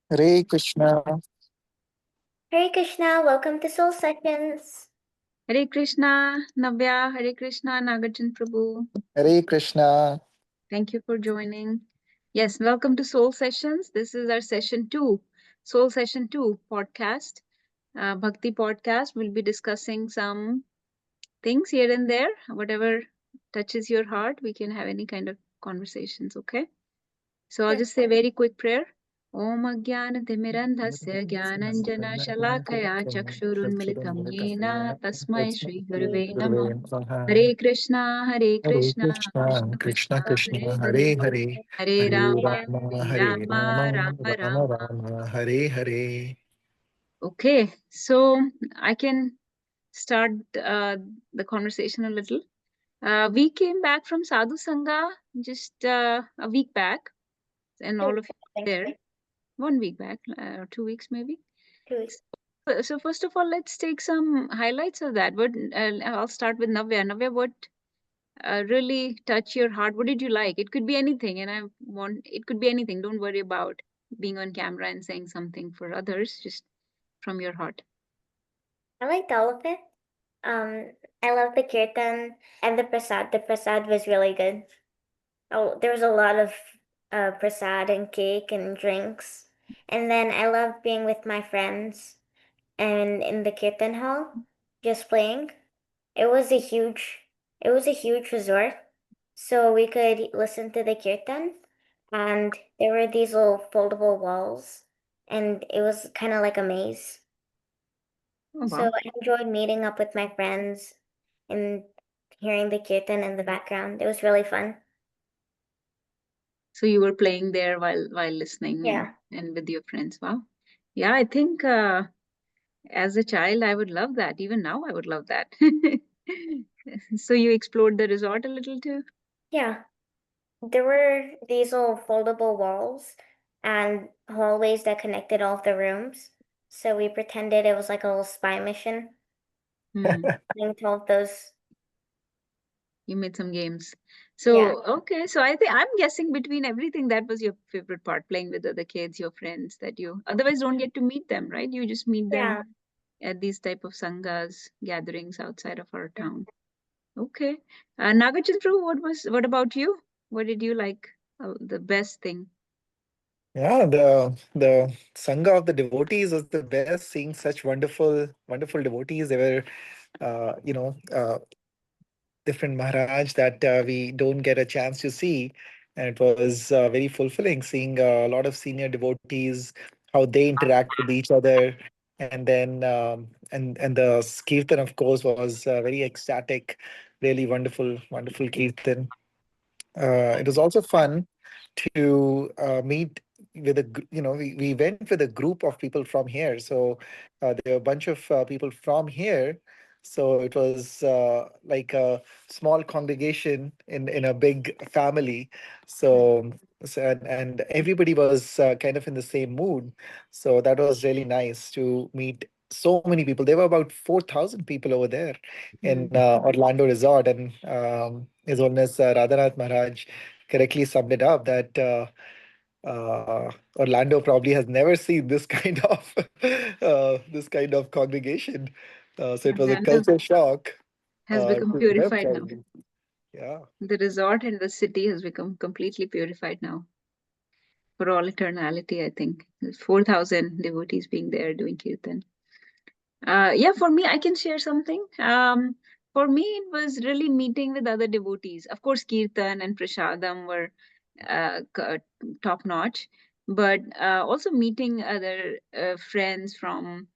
Hare Krishna, Hare Krishna, welcome to Soul Sessions. Hare Krishna, Navya, Hare Krishna, Nagarjan Prabhu. Hare Krishna. Thank you for joining. Yes, welcome to Soul Sessions. This is our session two, Soul Session 2 podcast, Bhakti podcast. We'll be discussing some things here and there, whatever touches your heart. We can have any kind of conversations, okay? So I'll Sure. just say a very quick prayer. Om Agyanatimirandhasya Gyananjana Shalakaya Chakshurunmilitam Yena Tasmai Shri Guruve Namah. Hare Krishna, Hare Hare Krishna, Krishna, Krishna Krishna Krishna, Krishna, Hare Hare, Hare Hare, Hare Hare Rama, Rama, Hare Hare Rama, Rama, Rama Rama Rama. Rama, Hare Hare. Okay, so I can start the conversation a little. We came back from Sadhu Sangha just a week back, and all of you were Thanks. there. 1 week back, 2 weeks maybe. 2 weeks. So first of all, let's take some highlights of that. What I'll start with Navya. Navya, what really touch your heart? What did you like? It could be anything, and it could be anything. Don't worry about being on camera and saying something for others. Just from your heart. I liked all of it. I love the kirtan and the prasad. The prasad was really good. Oh, there was a lot of prasad and cake and drinks. And then I loved being with my friends and in the kirtan hall, just playing. It was a huge, it was a huge resort, so we could listen to the kirtan, and there were these little foldable walls, and it was kind of like a maze. Oh So wow! I enjoyed meeting up with my friends and hearing the kirtan in the background. It was really fun. So you were playing there while listening Yeah. and with your friends. Wow. Yeah, I think as a child I would love that. Even now I would love that. So you explored the resort a little too? Yeah. There were these little foldable walls and hallways that connected all of the rooms. So we pretended it was like a little spy mission. Hmm. Playing to all of those. You made some games. Yeah. So, okay. So I think I'm guessing between everything, that was your favorite part, playing with other kids, your friends that you otherwise don't get to meet them, right? You just meet them Yeah. at these type of sanghas, gatherings outside of our town. Okay. Nagachandru, what about you? What did you like? The best thing? Yeah, the Sangha of the devotees was the best. Seeing such wonderful devotees. They were, different Maharaj that we don't get a chance to see. And it was very fulfilling seeing a lot of senior devotees, how they interact with each other. And then, and the Kirtan, of course, was very ecstatic, really wonderful Kirtan. It was also fun to meet with we went with a group of people from here. So there were a bunch of people from here. So it was like a small congregation in a big family. So, and everybody was kind of in the same mood. So that was really nice to meet so many people. There were about 4,000 people over there in Hmm. Orlando Resort, and His Holiness Radhanath Maharaj correctly summed it up that Orlando probably has never seen this kind of congregation. So it was a Orlando culture shock has become to them purified now. probably. Yeah. The resort and the city has become completely purified now for all eternality, I think. There's 4,000 devotees being there doing kirtan. Yeah, for me, I can share something. For me, it was really meeting with other devotees. Of course, Kirtan and Prashadam were top notch, but also meeting other friends from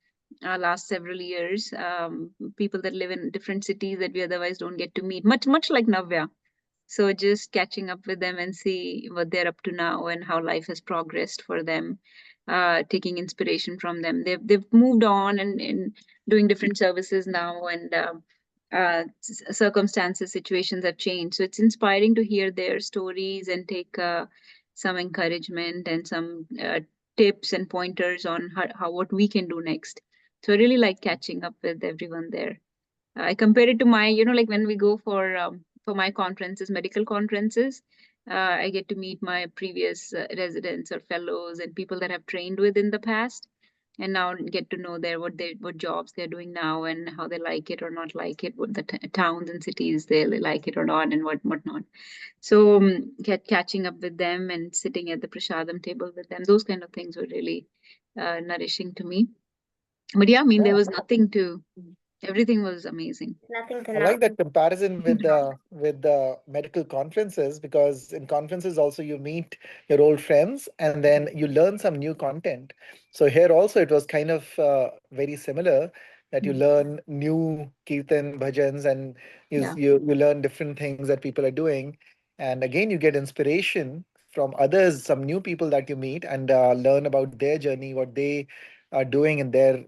last several years, people that live in different cities that we otherwise don't get to meet. Much like Navya. So just catching up with them and see what they're up to now and how life has progressed for them, taking inspiration from them. They've moved on and doing different services now, and circumstances, situations have changed. So it's inspiring to hear their stories and take some encouragement and some tips and pointers on how what we can do next. So I really like catching up with everyone there. I compare it to my, like when we go for my conferences, medical conferences. I get to meet my previous residents or fellows and people that I've trained with in the past, and now get to know what jobs they're doing now and how they like it or not like it, what the towns and cities they like it or not, and whatnot. So get catching up with them and sitting at the prasadam table with them, those kind of things were really nourishing to me. But yeah, I mean, there Yeah. was nothing to, everything was amazing. Nothing to I like not. that comparison with the medical conferences, because in conferences also you meet your old friends and then you learn some new content. So here also it was kind of very similar, that you Mm. learn new kirtan bhajans, and Yeah, you learn different things that people are doing, and again you get inspiration from others, some new people that you meet, and learn about their journey, what they are doing in their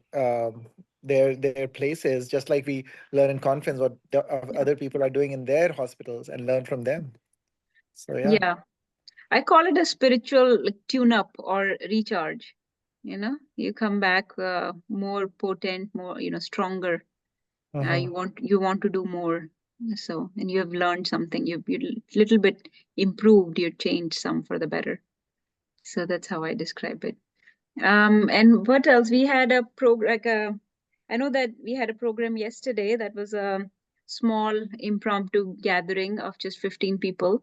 places, just like we learn in conference what the yeah, other people are doing in their hospitals and learn from them. So yeah. yeah. I call it a spiritual like, tune up or recharge. You know, you come back more potent, more, you know, stronger. Hmm. You want to do more. So, and you have learned something. You little bit improved. You changed some for the better. So that's how I describe it. And what else? We had a program, like a, I know that we had a program yesterday that was a small impromptu gathering of just 15 people.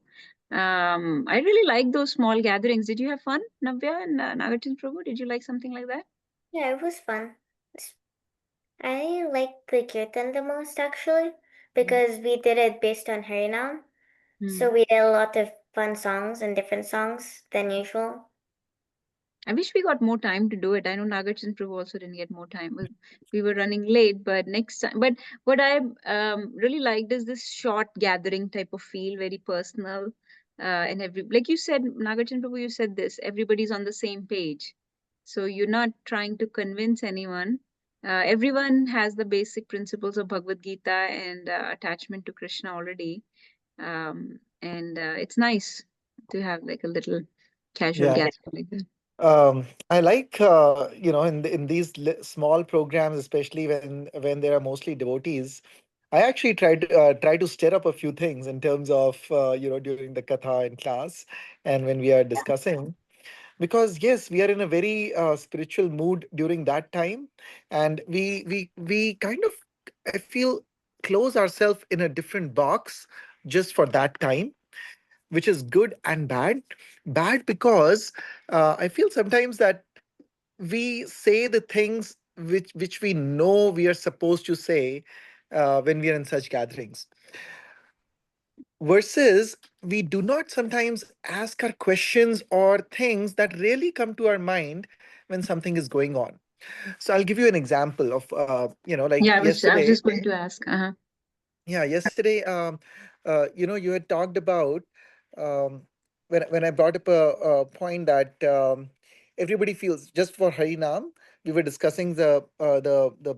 I really like those small gatherings. Did you have fun, Navya and Nagarjun Prabhu? Did you like something like that? Yeah, it was fun. I like the kirtan the most actually because we did it based on Harinam. So Hmm. we did a lot of fun songs and different songs than usual. I wish we got more time to do it. I know Nagarjun Prabhu also didn't get more time. We were running late, but next time. But what I really liked is this short gathering type of feel, very personal. And like you said, Nagarjun Prabhu, you said this, everybody's on the same page. So you're not trying to convince anyone. Everyone has the basic principles of Bhagavad Gita and attachment to Krishna already. And it's nice to have like a little casual Yeah. gathering like that. I like in these small programs, especially when there are mostly devotees. I actually try to stir up a few things in terms of during the katha in class and when we are discussing, because yes, we are in a very spiritual mood during that time, and we kind of, I feel, close ourselves in a different box just for that time, which is good and bad. Bad because I feel sometimes that we say the things which we know we are supposed to say when we are in such gatherings, versus we do not sometimes ask our questions or things that really come to our mind when something is going on. So I'll give you an example of like Yeah, I was yesterday. just going to ask. Uh-huh. Yeah, yesterday, you had talked about, when I brought up a point that everybody feels just for Harinam. We were discussing the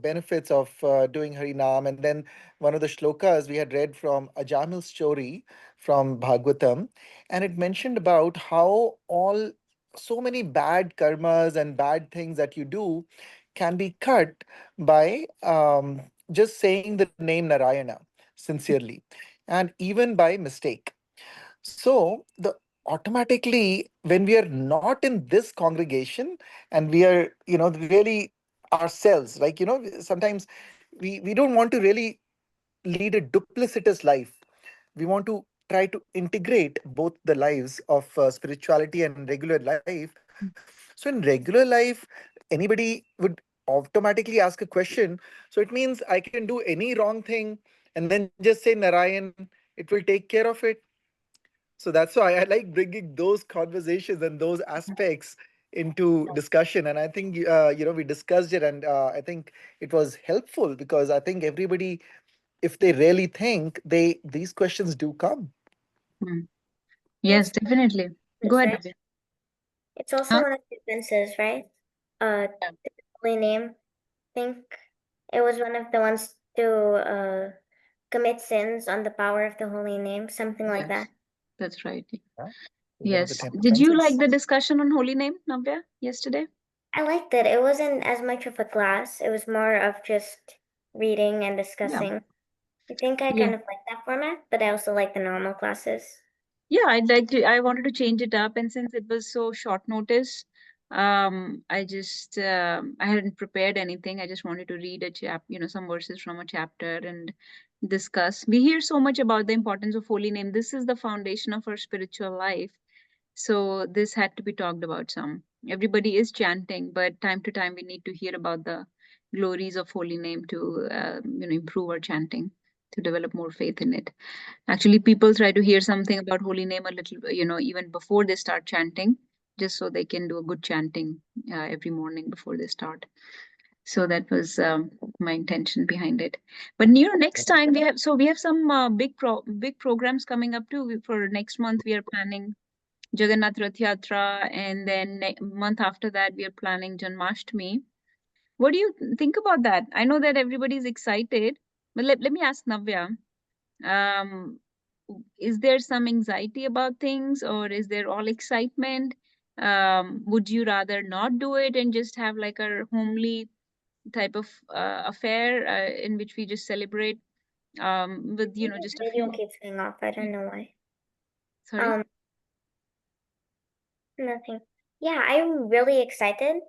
benefits of doing Harinam, and then one of the shlokas we had read from Ajamil's story from Bhagavatam, and it mentioned about how all so many bad karmas and bad things that you do can be cut by just saying the name Narayana sincerely, and even by mistake. So the automatically, when we are not in this congregation and we are really ourselves, like sometimes we don't want to really lead a duplicitous life. We want to try to integrate both the lives of spirituality and regular life. So in regular life, anybody would automatically ask a question. So it means I can do any wrong thing and then just say Narayan, it will take care of it. So that's why I like bringing those conversations and those aspects into discussion. And I think we discussed it, and I think it was helpful, because I think everybody, if they really think, they these questions do come. Hmm. Yeah, Yes, definitely. Go it's ahead, right. Navya. It's also Huh? one of the defenses, right? The holy name. I think it was one of the ones to commit sins on the power of the holy name, something like Yes, that. that's right. Yeah. One of the Yes. 10 Did you like defenses. the discussion on holy name, Navya, yesterday? I liked it. It wasn't as much of a class. It was more of just reading and Yeah. discussing. I think I Yeah. kind of like that format, but I also like the normal classes. Yeah, I wanted to change it up, and since it was so short notice, I hadn't prepared anything. I just wanted to read some verses from a chapter and discuss. We hear so much about the importance of holy name. This is the foundation of our spiritual life. So this had to be talked about some. Everybody is chanting, but time to time we need to hear about the glories of holy name to improve our chanting, to develop more faith in it. Actually, people try to hear something about holy name a little, even before they start chanting, just so they can do a good chanting every morning before they start. So that was my intention behind it. But next time we have some big programs coming up too. For next month, we are planning Jagannath Rath Yatra, and then month after that, we are planning Janmashtami. What do you think about that? I know that everybody is excited, but let me ask Navya. Um, is there some anxiety about things, or is there all excitement? Would you rather not do it and just have like a homely type of affair in which we just celebrate with The just a radio few? keeps going off. I don't know why. Sorry. Nothing. Yeah, I'm really excited.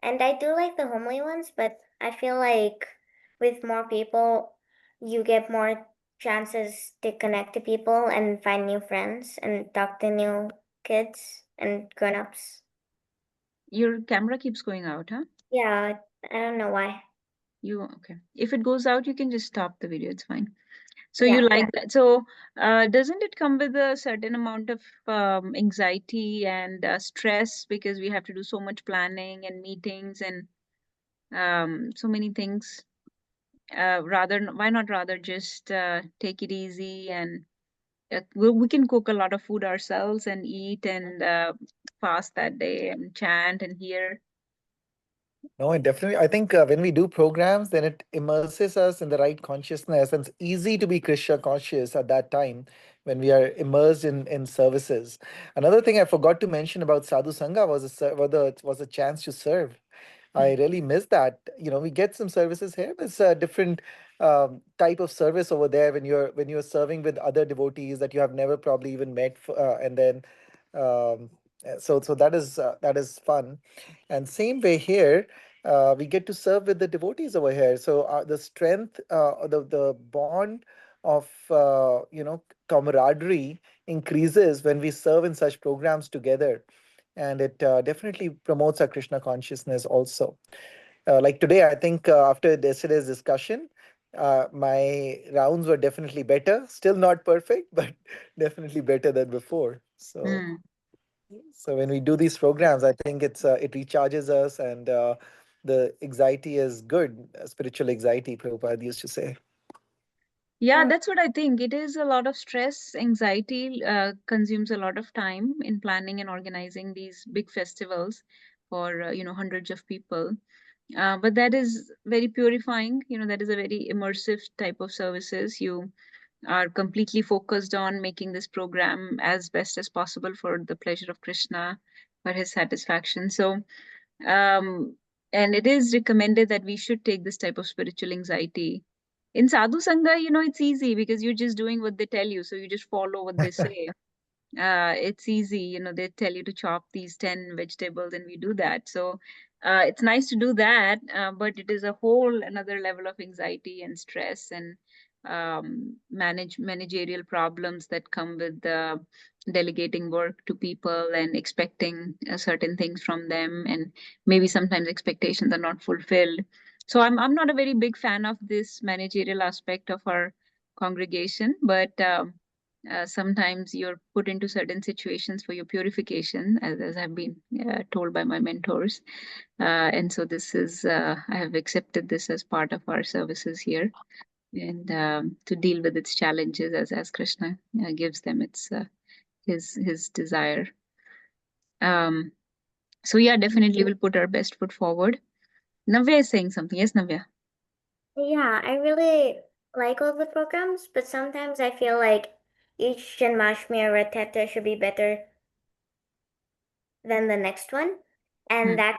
And I do like the homely ones, but I feel like with more people, you get more chances to connect to people and find new friends and talk to new kids and grown-ups. Your camera keeps going out, huh? Yeah, I don't know why. You okay? If it goes out, you can just stop the video. It's fine. So you Yeah. like that? So doesn't it come with a certain amount of anxiety and stress because we have to do so much planning and meetings and so many things? Why not rather just take it easy and we can cook a lot of food ourselves and eat and fast that day and chant and hear. No, it definitely. I think when we do programs, then it immerses us in the right consciousness, and it's easy to be Krishna conscious at that time when we are immersed in services. Another thing I forgot to mention about Sadhu Sangha was was a chance to serve. I really miss that. We get some services here, but it's a different type of service over there when you're serving with other devotees that you have never probably even met, and then so that is fun. And same way here, we get to serve with the devotees over here. So the strength, the bond of camaraderie increases when we serve in such programs together, and it definitely promotes our Krishna consciousness also. Like today, I think after yesterday's discussion, my rounds were definitely better. Still not perfect, but definitely better than before. Hmm. So when we do these programs, I think it recharges us, and the anxiety is good. Spiritual anxiety, Prabhupada used to say. Yeah, that's what I think. It is a lot of stress, anxiety, consumes a lot of time in planning and organizing these big festivals for hundreds of people. But that is very purifying. That is a very immersive type of services. You are completely focused on making this program as best as possible for the pleasure of Krishna, for his satisfaction. So, um, and it is recommended that we should take this type of spiritual anxiety. In Sadhu Sangha, it's easy because you're just doing what they tell you. So you just follow what they say. It's easy, they tell you to chop these 10 vegetables and we do that. So it's nice to do that, but it is a whole another level of anxiety and stress and managerial problems that come with delegating work to people and expecting certain things from them, and maybe sometimes expectations are not fulfilled. So I'm not a very big fan of this managerial aspect of our congregation, but sometimes you're put into certain situations for your purification, as I've been told by my mentors. And so I have accepted this as part of our services here, and to deal with its challenges as Krishna gives them his desire. Um, so yeah, definitely we'll put our best foot forward. Navya is saying something. Yes, Navya. Yeah, I really like all the programs, but sometimes I feel like each Janmashtami or Ratata should be better than the next one. And Hmm. that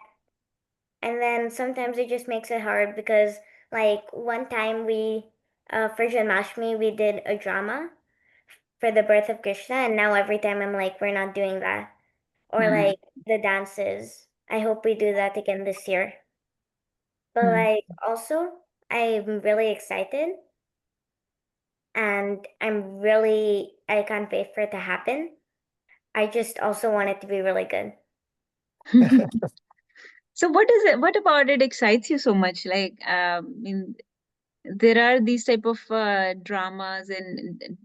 and then sometimes it just makes it hard because like one time we for Janmashtami we did a drama for the birth of Krishna, and now every time I'm like, we're not doing that. Or Hmm. like the dances. I hope we do that again this year. But Hmm. like also, I'm really excited and I can't wait for it to happen. I just also want it to be really good. So what is it? What about it excites you so much? Like, there are these type of dramas and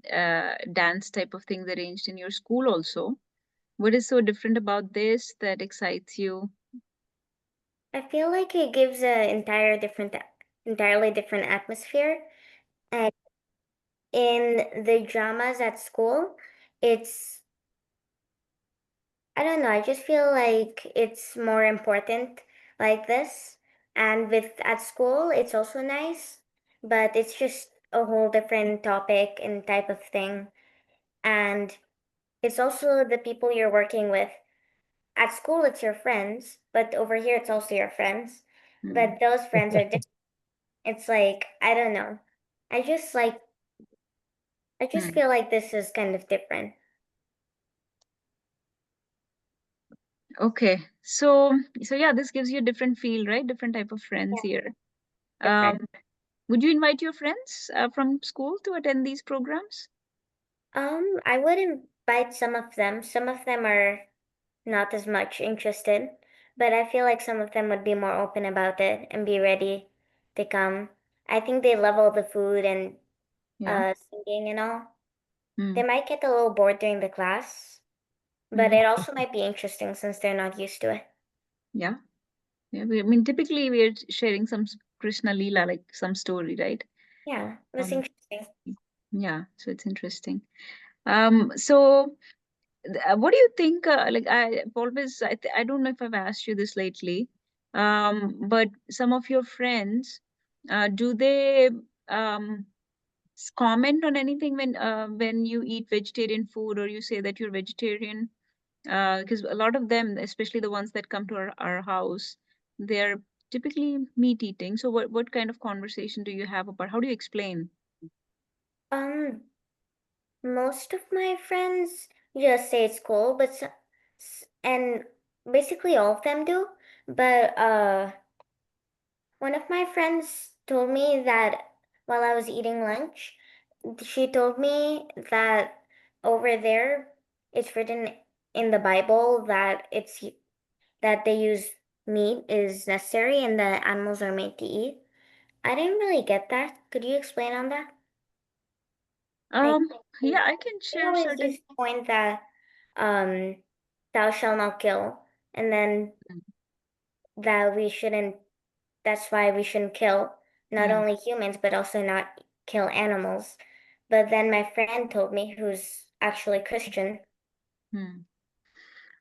dance type of things arranged in your school also. What is so different about this that excites you? I feel like it gives entirely different atmosphere. And in the dramas at school, it's, I don't know, I just feel like it's more important like this. And with at school, it's also nice, but it's just a whole different topic and type of thing. And it's also the people you're working with. At school, it's your friends, but over here, it's also your friends. Hmm. But those friends are different. It's like, I don't know. I just like, I just Hmm. feel like this is kind of different. Okay. So yeah, this gives you a different feel, right? Different type of friends Yeah, here. different. Would you invite your friends from school to attend these programs? I would invite some of them. Some of them are not as much interested, but I feel like some of them would be more open about it and be ready to come. I think they love all the food and Yeah. singing and all. Hmm. They might get a little bored during the class, but Hmm. it also might be interesting since they're not used to it. Yeah. Yeah. I mean, typically we're sharing some Krishna Leela, like some story, right? Yeah, it was Um, interesting. yeah. So it's interesting. So what do you think? Like I've always, I don't know if I've asked you this lately, but some of your friends, do they comment on anything when you eat vegetarian food or you say that you're vegetarian? Because a lot of them, especially the ones that come to our house, they're typically meat eating. So what kind of conversation do you have about how do you explain? Um, Most of my friends just say it's cool, and basically all of them do. But one of my friends told me that while I was eating lunch, she told me that over there it's written in the Bible that that they use meat is necessary and that animals are made to eat. I didn't really get that. Could you explain on that? Like Um, yeah, I can they share always use certain. the point that um thou shalt not kill, and then that we shouldn't, that's why we shouldn't kill not Hmm, only humans but also not kill animals. But then my friend told me, who's actually Christian. hmm.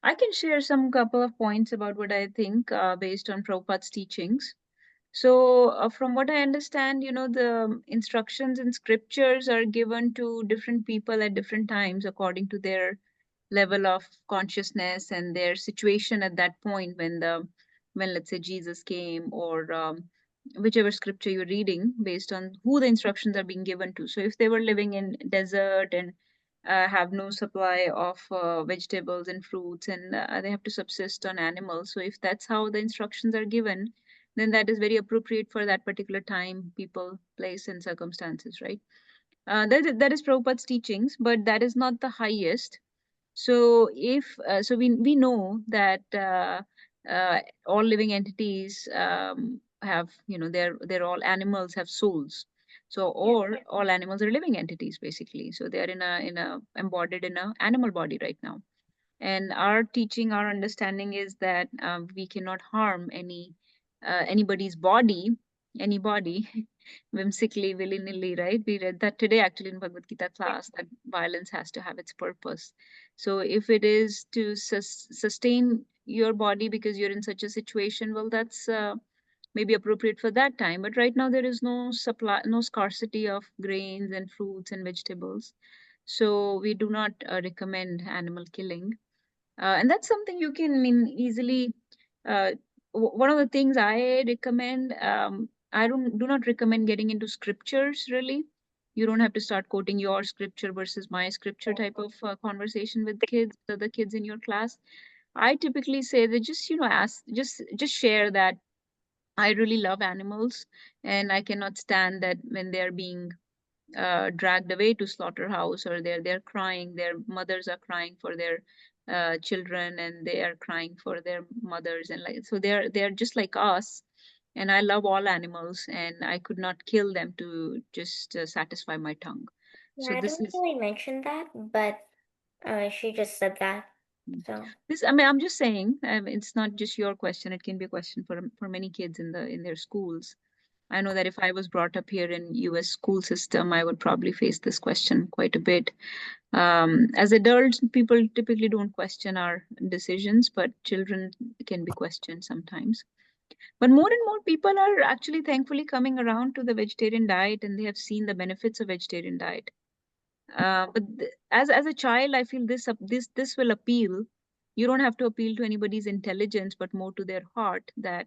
I can share some couple of points about what I think based on Prabhupada's teachings. So, from what I understand, the instructions in scriptures are given to different people at different times according to their level of consciousness and their situation at that point when let's say Jesus came or whichever scripture you're reading based on who the instructions are being given to. So, if they were living in desert and have no supply of vegetables and fruits and they have to subsist on animals, so if that's how the instructions are given, then that is very appropriate for that particular time, people, place, and circumstances, right? That is Prabhupada's teachings, but that is not the highest. So if so, we know that all living entities have, they're all animals have souls. So Yeah. or all animals are living entities basically. So they are in a embodied in a animal body right now. And our teaching, our understanding is that we cannot harm anybody's body, anybody, whimsically, willy-nilly, right? We read that today actually in Bhagavad Gita class that violence has to have its purpose. So if it is to sustain your body because you're in such a situation, well, that's maybe appropriate for that time. But right now there is no supply, no scarcity of grains and fruits and vegetables. So we do not recommend animal killing, and that's something you can, I mean, easily. Uh, One of the things I recommend, I do not recommend getting into scriptures really, You don't have to start quoting your scripture versus my scripture type of conversation with kids, the other kids in your class. I typically say that just, ask, just share that I really love animals, and I cannot stand that when they're being dragged away to slaughterhouse, or they're crying, their mothers are crying for their children, and they are crying for their mothers, and like, so they're just like us. And I love all animals, and I could not kill them to just satisfy my tongue. Yeah, So I this don't is really mention that, but she just said that. So this. I mean, I'm just saying, it's not just your question. It can be a question for many kids in their schools. I know that if I was brought up here in US school system, I would probably face this question quite a bit. As adults, people typically don't question our decisions, but children can be questioned sometimes. But more and more people are actually thankfully coming around to the vegetarian diet, and they have seen the benefits of vegetarian diet. As a child, I feel this will appeal. You don't have to appeal to anybody's intelligence, but more to their heart. That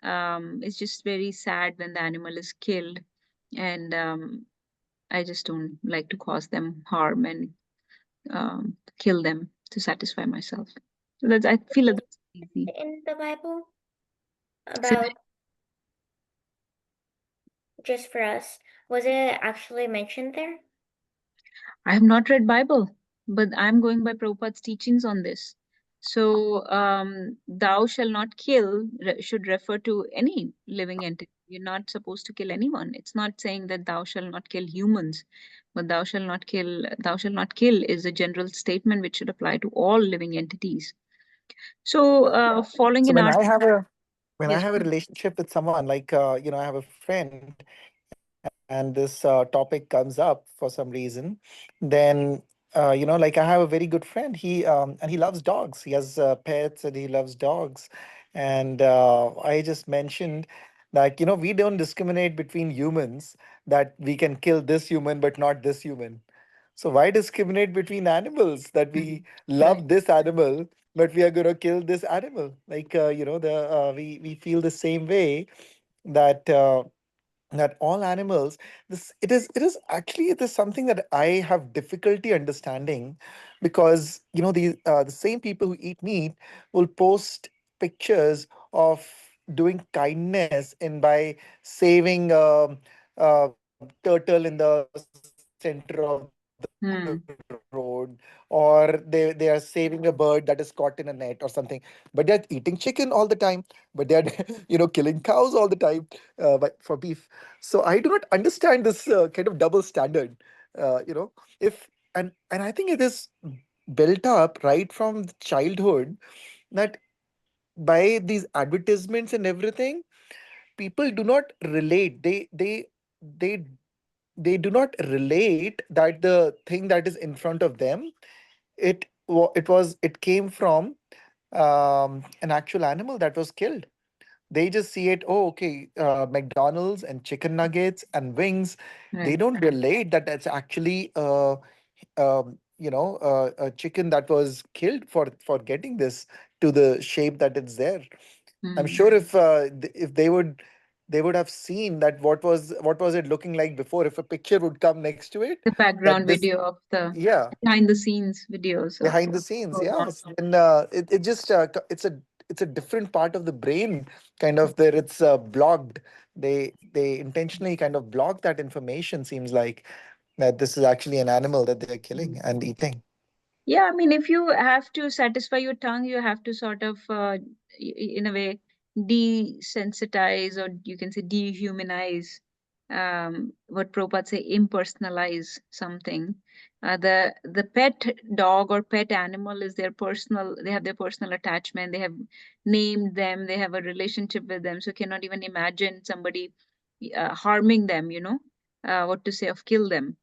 it's just very sad when the animal is killed, and I just don't like to cause them harm and kill them to satisfy myself. So that's, I feel that that's easy. in the Bible So about just for us, was it actually mentioned there? I have not read Bible, but I'm going by Prabhupada's teachings on this. So, thou shall not kill should refer to any living entity. You're not supposed to kill anyone. It's not saying that thou shall not kill humans, but thou shall not kill is a general statement which should apply to all living entities. So, falling So in our, when I yes, have a relationship with someone, like I have a friend, and this topic comes up for some reason, then like I have a very good friend. And he loves dogs. He has pets, and he loves dogs. And I just mentioned that we don't discriminate between humans. That we can kill this human but not this human. So why discriminate between animals? That mhm, we correct. love this animal, but we are going to kill this animal. Like the we feel the same way that. That all animals, it is actually, it is something that I have difficulty understanding, because the same people who eat meat will post pictures of doing kindness in by saving turtle in the center of the road, or Hmm. they are saving a bird that is caught in a net or something, but they're eating chicken all the time, but they're killing cows all the time for beef. So I do not understand this kind of double standard. If and I think it is built up right from the childhood, that by these advertisements and everything, people do not relate. They they do not relate that the thing that is in front of them, it came from an actual animal that was killed. They just see it, oh, okay, McDonald's and chicken nuggets and wings. They Right. don't relate that that's actually a chicken that was killed for getting this to the shape that it's there. I'm Hmm. sure if if they would have seen that what was it looking like before, if a picture would come next to it, The that background this, video of the yeah, behind the scenes videos of behind the scenes, goes on. yes. And it just it's a different part of the brain, kind of, there it's blocked. They intentionally kind of block that information, seems like, that this is actually an animal that they're killing and eating. Yeah, I mean, if you have to satisfy your tongue, you have to sort of, in a way, desensitize, or you can say dehumanize, what Prabhupada say, impersonalize something. The pet dog or pet animal is their personal, they have their personal attachment, they have named them, they have a relationship with them, so cannot even imagine somebody harming them, what to say of kill them.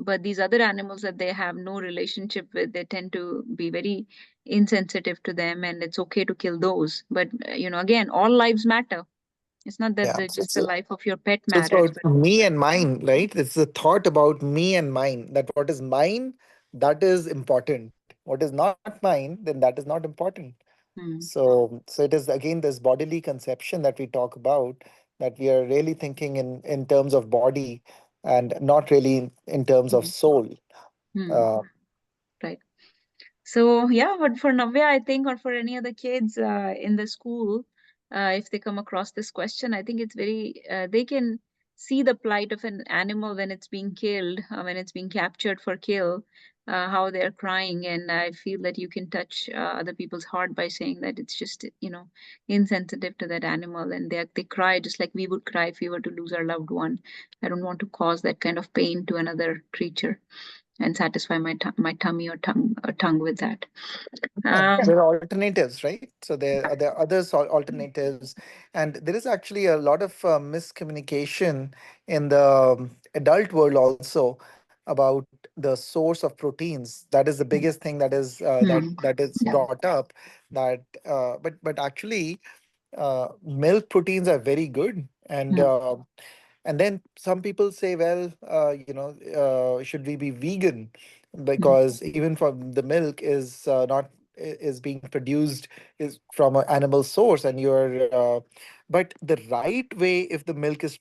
But these other animals that they have no relationship with, they tend to be very insensitive to them, and it's okay to kill those. But again, all lives matter. It's not that Yeah. So just the life of your pet it's matters, about but me and mine, right? It's the thought about me and mine, that what is mine, that is important. What is not mine, then that is not important. hmm, So it is again this bodily conception that we talk about, that we are really thinking in terms of body, and not really in terms of Hmm. soul. Hmm. Uh, Right. So yeah, but for Navya, I think, or for any other kids in the school, if they come across this question, I think it's very they can see the plight of an animal when it's being killed, when it's being captured for kill, how they're crying, and I feel that you can touch other people's heart by saying that it's just insensitive to that animal, and they cry just like we would cry if we were to lose our loved one. I don't want to cause that kind of pain to another creature and satisfy my tummy or tongue with that. and Um, there are alternatives, right? So there are other alternatives, and there is actually a lot of miscommunication in the adult world also about the source of proteins. That is the biggest thing that is hmm, that is yeah. brought up. That but actually, milk proteins are very good, Hmm, and then some people say, well, should we be vegan? hmm, Because even from the milk is not is being produced is from an animal source, and but the right way, if the milk is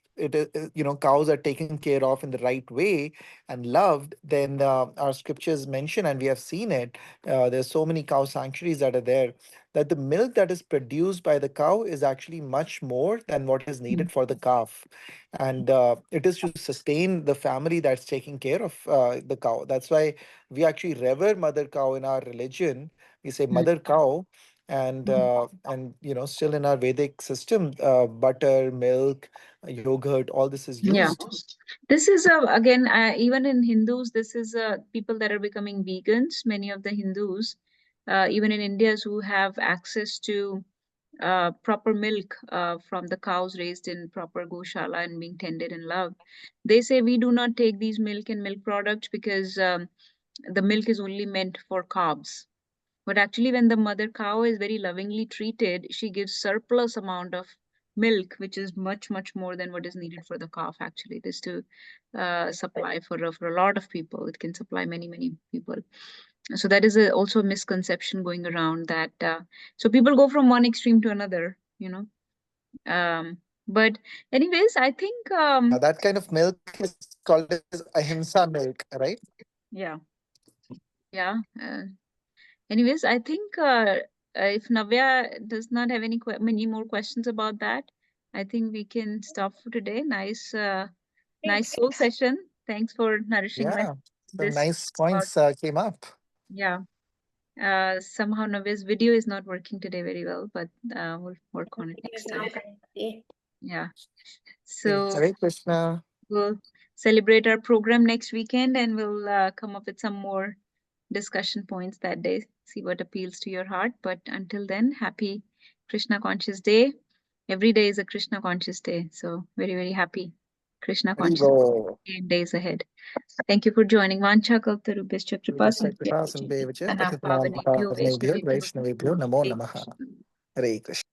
cows are taken care of in the right way and loved, then our scriptures mention, and we have seen it. There's so many cow sanctuaries that are there, that the milk that is produced by the cow is actually much more than what is hmm, needed for the calf, and it is to sustain the family that's taking care of the cow. That's why we actually revere mother cow in our religion. We say hmm, mother cow, hmm. and still in our Vedic system, butter, milk, yogurt, all this is Yeah. used. This is again, even in Hindus, this is people that are becoming vegans. Many of the Hindus, even in India, who have access to proper milk from the cows raised in proper goshala and being tended and loved, they say we do not take these milk and milk products because the milk is only meant for carbs. But actually, when the mother cow is very lovingly treated, she gives surplus amount of milk, which is much, much more than what is needed for the calf. Actually, it is to supply for a lot of people. It can supply many, many people. So that is also a misconception going around that. So people go from one extreme to another. But anyways, I think That kind of milk is called as ahimsa milk, right? yeah, yeah. Anyways, I think if Navya does not have many more questions about that, I think we can stop for today. Nice, nice soul session. Thanks for nourishing my Yeah, some this nice about points came up. yeah. Somehow Navya's video is not working today very well, but we'll work on it next time. Yeah. Okay, So Hare Krishna. we'll celebrate our program next weekend, and we'll come up with some more discussion points that day. See what appeals to your heart. But until then, happy Krishna Conscious Day. Every day is a Krishna Conscious Day. So, very, very happy Krishna Conscious Haribo. Day and days ahead. Thank you for joining. Vancha Kaltarubhishcha Kripa Sindhya Kripasandevacha Anna patitanam Pavanebhyo pavanebhyo Vaishnavebhyo vaishnavebhyo namo Hare namaha. Krishna. Hare Krishna.